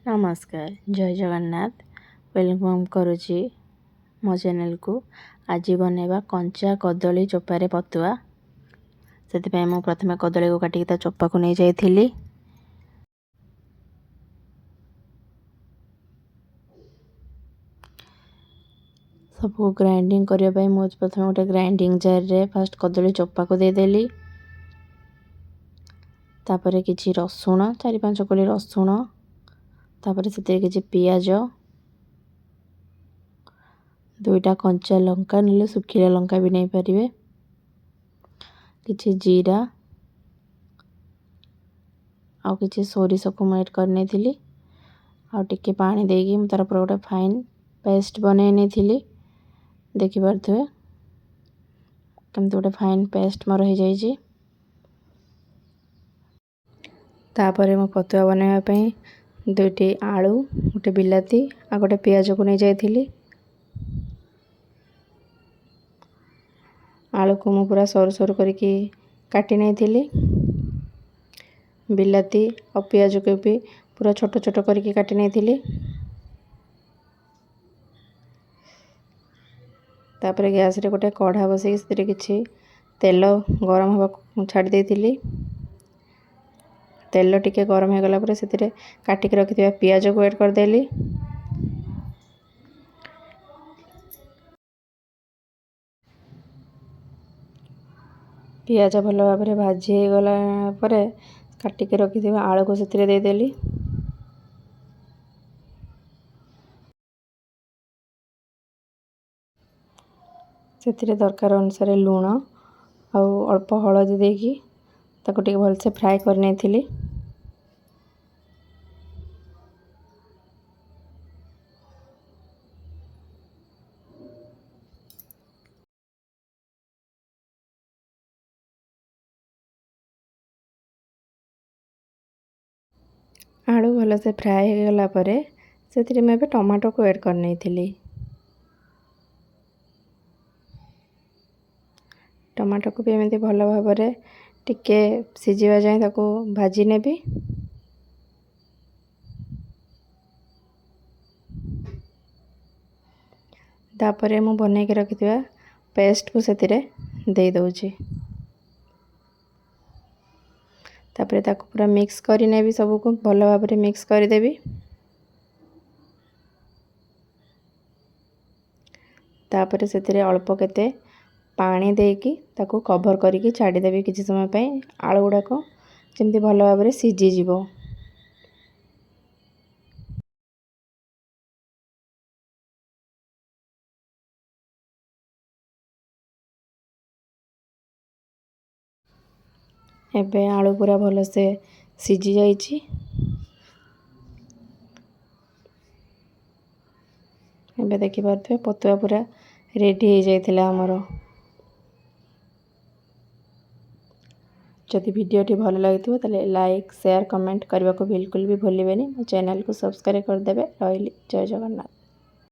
नमस्कार जय जगन्नाथ वेलकम करुच्ची मो चैनल को। आज बनैबा कंचा कदली चोपारे पतुआ। से मु प्रथम कदली को काटिक ता चोपा को नहीं जाइथिली। सब ग्राइंडिंग करने मु प्रथम गोटे ग्राइंडिंग जार रे फास्ट कदली चोपा को देदेली। तापर किछि रसुण 4-5 कोली रसुण, तापर से किछि पियाज, 2टा कंचा लंका नले सुखिला लंका भी नहीं पारिबे, किछि जीरा आ किछि सोरिष को मैं ऐड करने थिली आ टिके पानी देगी मु तार पर गोटे फाइन पेस्ट बनै नै थिली। देखि पारथुए केमते गोटे फाइन पेस्ट मोर हो जाइछि। तापरे मो पतुआ बनैबा पई 2टी आलू, गोटे बिलाती आ गोटे पियाज को नहीं जाइथिली। आलू को मु पूरा सरू सरू करके काटी नहीं थिली। बिलाती और पियाज को भी पूरा छोट छोट करके काटी नहीं थिली। तापर गैस रे गोटे कढ़ा बसई से किछि तेल गरम हवा छाड़ी देथिली। तेल टिके गरम हो गला पर से काटिक रखिथिबा पियाज को ऐड कर देली। पियाज भल भाव में भाजी हो गला पर काटिक रखिथिबा आलू को से दे देली। से दरकार अनुसार लूण आ अल्प हलदी देकी ताको टिके भल से फ्राई करने थिली। आलू भल से फ्राए हो गला परे से मैं टमाटो को ऐड करने थिली। टमाटो को भी एमती भल भाव में टिके सिझिबा जाए ताको भाजी नेबी। तापरे मु बनै के रखिथिबा पेस्ट को से दे दउची। तापरे ताको पूरा मिक्स करी नेबी, सब को भल भाव में मिक्स कर देबी। तापरे से अल्प केते पानी देकी ताको कवर करके छाड़ी देबी किछि समय पे आलू गुडा को जेमती भल भाव में सिझी जीवो। एबे आलू पूरा भल से सिझी जाइछि। एबे देखि पारथुए पतुआ पूरा रेडी हो जाइथिला हमर। जदि वीडियोटी भल लगिथिबो ताले लाइक शेयर कमेंट करबा को बिल्कुल भी भूलिबेनी। मो चैनल को सब्सक्राइब कर देबे। रहिली जय जगन्नाथ।